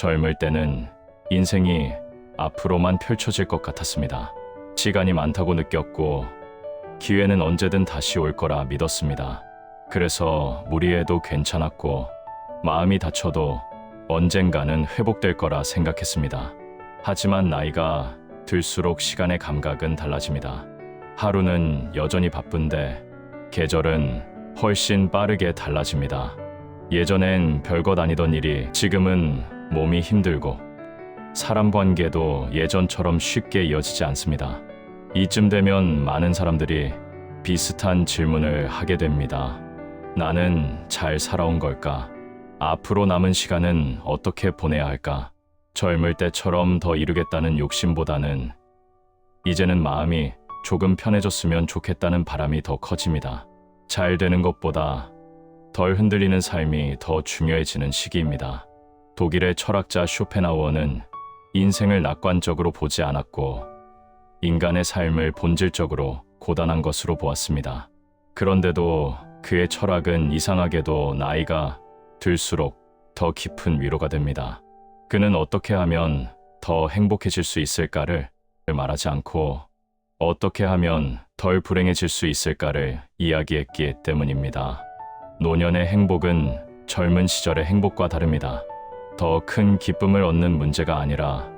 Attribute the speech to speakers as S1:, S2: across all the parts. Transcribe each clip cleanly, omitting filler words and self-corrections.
S1: 젊을 때는 인생이 앞으로만 펼쳐질 것 같았습니다. 시간이 많다고 느꼈고 기회는 언제든 다시 올 거라 믿었습니다. 그래서 무리해도 괜찮았고 마음이 다쳐도 언젠가는 회복될 거라 생각했습니다. 하지만 나이가 들수록 시간의 감각은 달라집니다. 하루는 여전히 바쁜데 계절은 훨씬 빠르게 달라집니다. 예전엔 별것 아니던 일이 지금은 몸이 힘들고 사람 관계도 예전처럼 쉽게 이어지지 않습니다. 이쯤 되면 많은 사람들이 비슷한 질문을 하게 됩니다. 나는 잘 살아온 걸까? 앞으로 남은 시간은 어떻게 보내야 할까? 젊을 때처럼 더 이루겠다는 욕심보다는 이제는 마음이 조금 편해졌으면 좋겠다는 바람이 더 커집니다. 잘 되는 것보다 덜 흔들리는 삶이 더 중요해지는 시기입니다. 독일의 철학자 쇼펜하우어는 인생을 낙관적으로 보지 않았고 인간의 삶을 본질적으로 고단한 것으로 보았습니다. 그런데도 그의 철학은 이상하게도 나이가 들수록 더 깊은 위로가 됩니다. 그는 어떻게 하면 더 행복해질 수 있을까를 말하지 않고 어떻게 하면 덜 불행해질 수 있을까를 이야기했기 때문입니다. 노년의 행복은 젊은 시절의 행복과 다릅니다. 더 큰 기쁨을 얻는 문제가 아니라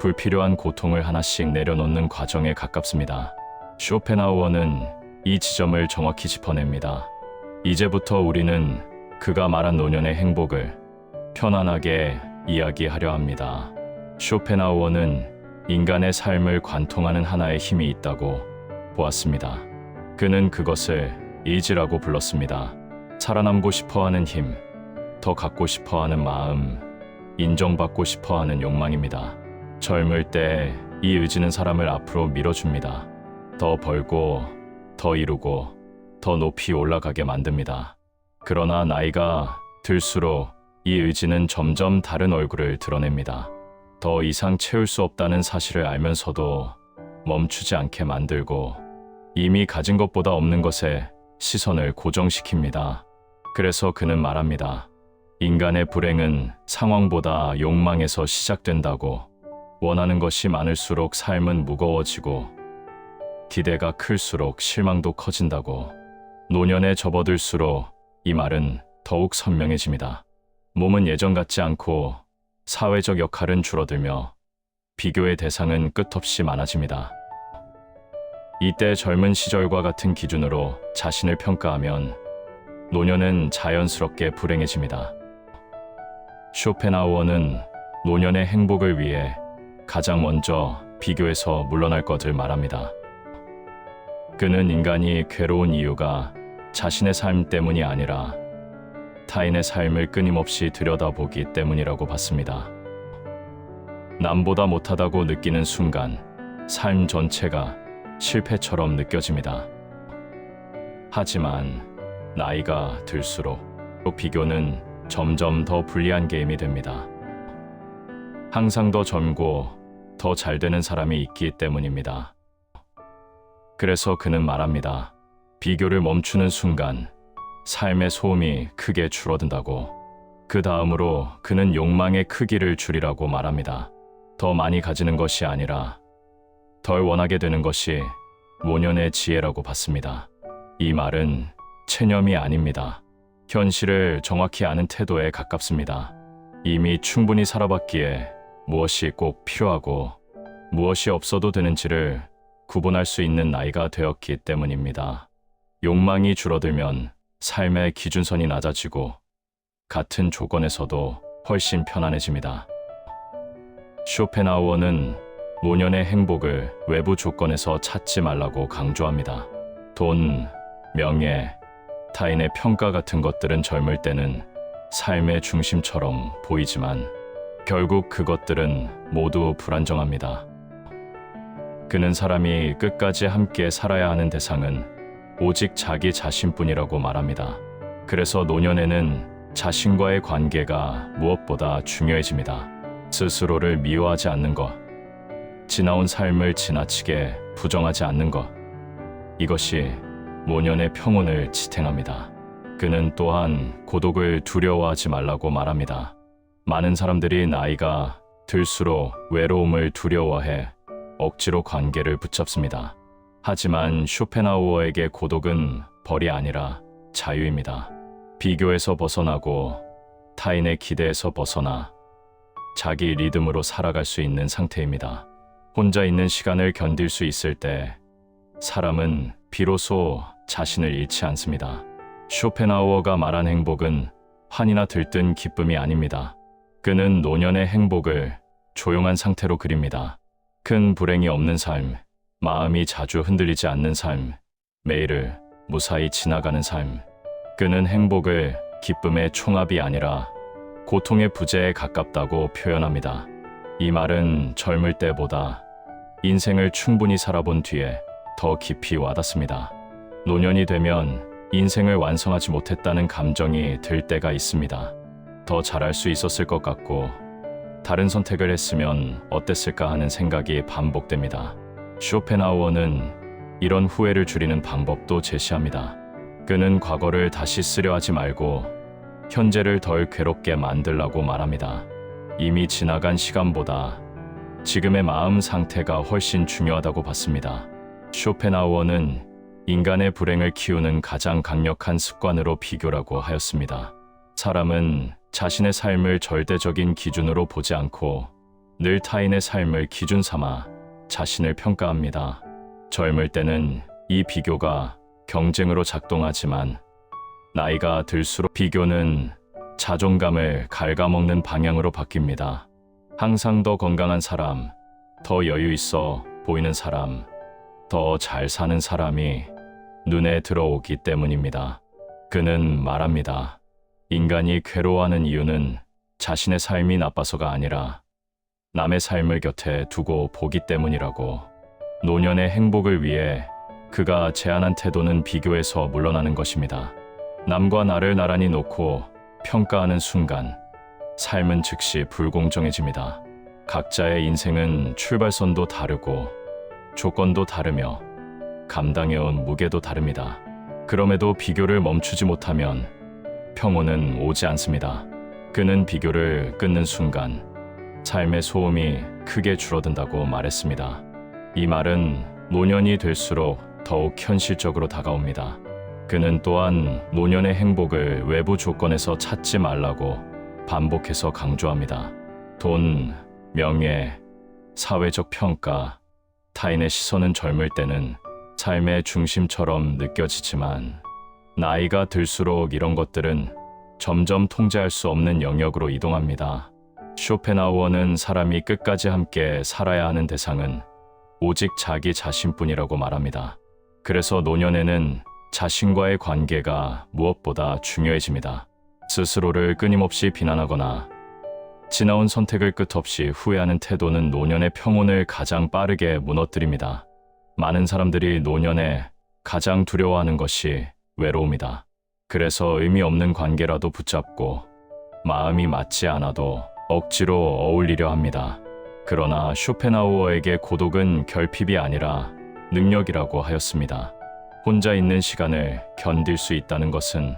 S1: 불필요한 고통을 하나씩 내려놓는 과정에 가깝습니다. 쇼펜하우어는 이 지점을 정확히 짚어냅니다. 이제부터 우리는 그가 말한 노년의 행복을 편안하게 이야기하려 합니다. 쇼펜하우어는 인간의 삶을 관통하는 하나의 힘이 있다고 보았습니다. 그는 그것을 의지라고 불렀습니다. 살아남고 싶어하는 힘, 더 갖고 싶어하는 마음, 인정받고 싶어하는 욕망입니다. 젊을 때 이 의지는 사람을 앞으로 밀어줍니다. 더 벌고, 더 이루고, 더 높이 올라가게 만듭니다. 그러나 나이가 들수록 이 의지는 점점 다른 얼굴을 드러냅니다. 더 이상 채울 수 없다는 사실을 알면서도 멈추지 않게 만들고 이미 가진 것보다 없는 것에 시선을 고정시킵니다. 그래서 그는 말합니다. 인간의 불행은 상황보다 욕망에서 시작된다고. 원하는 것이 많을수록 삶은 무거워지고 기대가 클수록 실망도 커진다고. 노년에 접어들수록 이 말은 더욱 선명해집니다. 몸은 예전 같지 않고 사회적 역할은 줄어들며 비교의 대상은 끝없이 많아집니다. 이때 젊은 시절과 같은 기준으로 자신을 평가하면 노년은 자연스럽게 불행해집니다. 쇼펜하우어는 노년의 행복을 위해 가장 먼저 비교에서 물러날 것을 말합니다. 그는 인간이 괴로운 이유가 자신의 삶 때문이 아니라 타인의 삶을 끊임없이 들여다보기 때문이라고 봤습니다. 남보다 못하다고 느끼는 순간 삶 전체가 실패처럼 느껴집니다. 하지만 나이가 들수록 비교는 점점 더 불리한 게임이 됩니다. 항상 더 젊고 더 잘 되는 사람이 있기 때문입니다. 그래서 그는 말합니다. 비교를 멈추는 순간 삶의 소음이 크게 줄어든다고. 그 다음으로 그는 욕망의 크기를 줄이라고 말합니다. 더 많이 가지는 것이 아니라 덜 원하게 되는 것이 노년의 지혜라고 봤습니다. 이 말은 체념이 아닙니다. 현실을 정확히 아는 태도에 가깝습니다. 이미 충분히 살아봤기에 무엇이 꼭 필요하고 무엇이 없어도 되는지를 구분할 수 있는 나이가 되었기 때문입니다. 욕망이 줄어들면 삶의 기준선이 낮아지고 같은 조건에서도 훨씬 편안해집니다. 쇼펜하우어는 노년의 행복을 외부 조건에서 찾지 말라고 강조합니다. 돈, 명예, 타인의 평가 같은 것들은 젊을 때는 삶의 중심처럼 보이지만 결국 그것들은 모두 불안정합니다. 그는 사람이 끝까지 함께 살아야 하는 대상은 오직 자기 자신뿐이라고 말합니다. 그래서 노년에는 자신과의 관계가 무엇보다 중요해집니다. 스스로를 미워하지 않는 것, 지나온 삶을 지나치게 부정하지 않는 것, 이것이 노년의 평온을 지탱합니다. 그는 또한 고독을 두려워하지 말라고 말합니다. 많은 사람들이 나이가 들수록 외로움을 두려워해 억지로 관계를 붙잡습니다. 하지만 쇼펜하우어에게 고독은 벌이 아니라 자유입니다. 비교에서 벗어나고 타인의 기대에서 벗어나 자기 리듬으로 살아갈 수 있는 상태입니다. 혼자 있는 시간을 견딜 수 있을 때 사람은 비로소 자신을 잃지 않습니다. 쇼펜하우어가 말한 행복은 환희나 들뜬 기쁨이 아닙니다. 그는 노년의 행복을 조용한 상태로 그립니다. 큰 불행이 없는 삶, 마음이 자주 흔들리지 않는 삶, 매일을 무사히 지나가는 삶. 그는 행복을 기쁨의 총합이 아니라 고통의 부재에 가깝다고 표현합니다. 이 말은 젊을 때보다 인생을 충분히 살아본 뒤에 더 깊이 와닿습니다. 노년이 되면 인생을 완성하지 못했다는 감정이 들 때가 있습니다. 더 잘할 수 있었을 것 같고 다른 선택을 했으면 어땠을까 하는 생각이 반복됩니다. 쇼펜하우어는 이런 후회를 줄이는 방법도 제시합니다. 그는 과거를 다시 쓰려 하지 말고 현재를 덜 괴롭게 만들라고 말합니다. 이미 지나간 시간보다 지금의 마음 상태가 훨씬 중요하다고 봤습니다. 쇼펜하우어는 인간의 불행을 키우는 가장 강력한 습관으로 비교라고 하였습니다. 사람은 자신의 삶을 절대적인 기준으로 보지 않고 늘 타인의 삶을 기준 삼아 자신을 평가합니다. 젊을 때는 이 비교가 경쟁으로 작동하지만 나이가 들수록 비교는 자존감을 갉아먹는 방향으로 바뀝니다. 항상 더 건강한 사람, 더 여유 있어 보이는 사람, 더 잘 사는 사람이 눈에 들어오기 때문입니다. 그는 말합니다. 인간이 괴로워하는 이유는 자신의 삶이 나빠서가 아니라 남의 삶을 곁에 두고 보기 때문이라고. 노년의 행복을 위해 그가 제안한 태도는 비교에서 물러나는 것입니다. 남과 나를 나란히 놓고 평가하는 순간 삶은 즉시 불공정해집니다. 각자의 인생은 출발선도 다르고 조건도 다르며 감당해온 무게도 다릅니다. 그럼에도 비교를 멈추지 못하면 평온은 오지 않습니다. 그는 비교를 끊는 순간 삶의 소음이 크게 줄어든다고 말했습니다. 이 말은 노년이 될수록 더욱 현실적으로 다가옵니다. 그는 또한 노년의 행복을 외부 조건에서 찾지 말라고 반복해서 강조합니다. 돈, 명예, 사회적 평가, 타인의 시선은 젊을 때는 삶의 중심처럼 느껴지지만 나이가 들수록 이런 것들은 점점 통제할 수 없는 영역으로 이동합니다. 쇼펜하우어는 사람이 끝까지 함께 살아야 하는 대상은 오직 자기 자신뿐이라고 말합니다. 그래서 노년에는 자신과의 관계가 무엇보다 중요해집니다. 스스로를 끊임없이 비난하거나 지나온 선택을 끝없이 후회하는 태도는 노년의 평온을 가장 빠르게 무너뜨립니다. 많은 사람들이 노년에 가장 두려워하는 것이 외로움이다. 그래서 의미 없는 관계라도 붙잡고 마음이 맞지 않아도 억지로 어울리려 합니다. 그러나 쇼펜하우어에게 고독은 결핍이 아니라 능력이라고 하였습니다. 혼자 있는 시간을 견딜 수 있다는 것은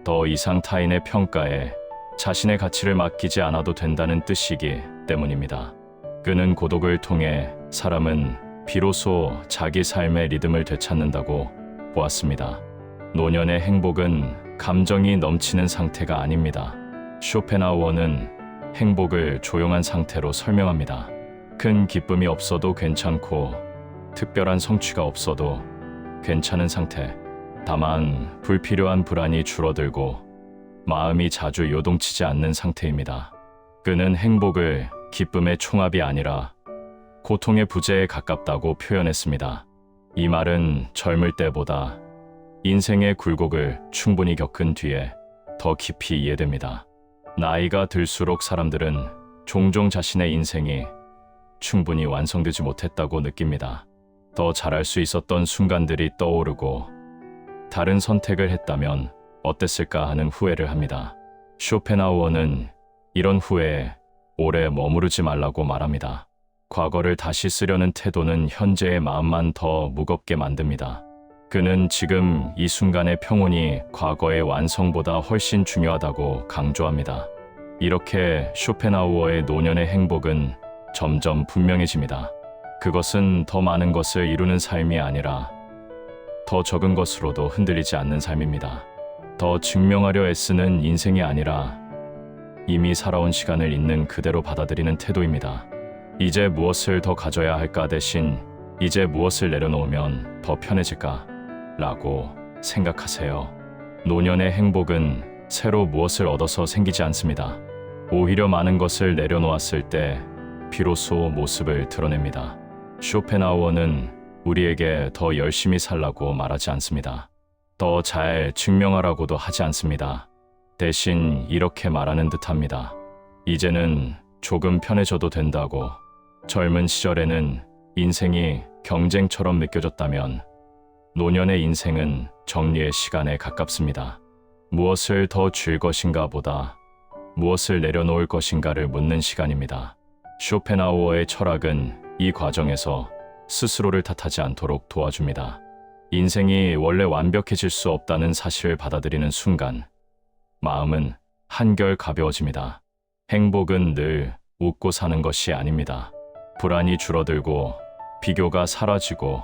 S1: 더 이상 타인의 평가에 자신의 가치를 맡기지 않아도 된다는 뜻이기 때문입니다. 그는 고독을 통해 사람은 비로소 자기 삶의 리듬을 되찾는다고 보았습니다. 노년의 행복은 감정이 넘치는 상태가 아닙니다. 쇼펜하우어는 행복을 조용한 상태로 설명합니다. 큰 기쁨이 없어도 괜찮고 특별한 성취가 없어도 괜찮은 상태. 다만 불필요한 불안이 줄어들고 마음이 자주 요동치지 않는 상태입니다. 그는 행복을 기쁨의 총합이 아니라 고통의 부재에 가깝다고 표현했습니다. 이 말은 젊을 때보다 인생의 굴곡을 충분히 겪은 뒤에 더 깊이 이해됩니다. 나이가 들수록 사람들은 종종 자신의 인생이 충분히 완성되지 못했다고 느낍니다. 더 잘할 수 있었던 순간들이 떠오르고 다른 선택을 했다면 어땠을까 하는 후회를 합니다. 쇼펜하우어는 이런 후회에 오래 머무르지 말라고 말합니다. 과거를 다시 쓰려는 태도는 현재의 마음만 더 무겁게 만듭니다. 그는 지금 이 순간의 평온이 과거의 완성보다 훨씬 중요하다고 강조합니다. 이렇게 쇼펜하우어의 노년의 행복은 점점 분명해집니다. 그것은 더 많은 것을 이루는 삶이 아니라 더 적은 것으로도 흔들리지 않는 삶입니다. 더 증명하려 애쓰는 인생이 아니라 이미 살아온 시간을 있는 그대로 받아들이는 태도입니다. 이제 무엇을 더 가져야 할까 대신 이제 무엇을 내려놓으면 더 편해질까? 라고 생각하세요. 노년의 행복은 새로 무엇을 얻어서 생기지 않습니다. 오히려 많은 것을 내려놓았을 때 비로소 모습을 드러냅니다. 쇼펜하우어는 우리에게 더 열심히 살라고 말하지 않습니다. 더 잘 증명하라고도 하지 않습니다. 대신 이렇게 말하는 듯합니다. 이제는 조금 편해져도 된다고. 젊은 시절에는 인생이 경쟁처럼 느껴졌다면 노년의 인생은 정리의 시간에 가깝습니다. 무엇을 더 줄 것인가 보다 무엇을 내려놓을 것인가를 묻는 시간입니다. 쇼펜하우어의 철학은 이 과정에서 스스로를 탓하지 않도록 도와줍니다. 인생이 원래 완벽해질 수 없다는 사실을 받아들이는 순간 마음은 한결 가벼워집니다. 행복은 늘 웃고 사는 것이 아닙니다. 불안이 줄어들고 비교가 사라지고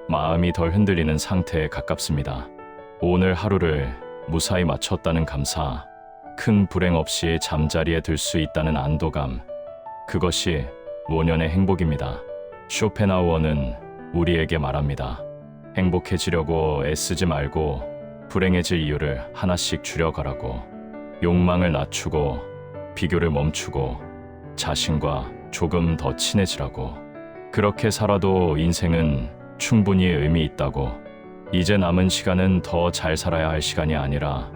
S1: 마음이 덜 흔들리는 상태에 가깝습니다. 오늘 하루를 무사히 마쳤다는 감사, 큰 불행 없이 잠자리에 들 수 있다는 안도감, 그것이 노년의 행복입니다. 쇼펜하우어는 우리에게 말합니다. 행복해지려고 애쓰지 말고 불행해질 이유를 하나씩 줄여가라고. 욕망을 낮추고 비교를 멈추고 자신과 조금 더 친해지라고. 그렇게 살아도 인생은 충분히 의미 있다고. 이제 남은 시간은 더 잘 살아야 할 시간이 아니라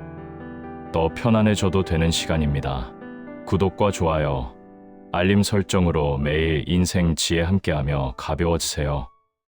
S1: 더 편안해져도 되는 시간입니다. 구독과 좋아요, 알림 설정으로 매일 인생 지혜 함께하며 가벼워지세요.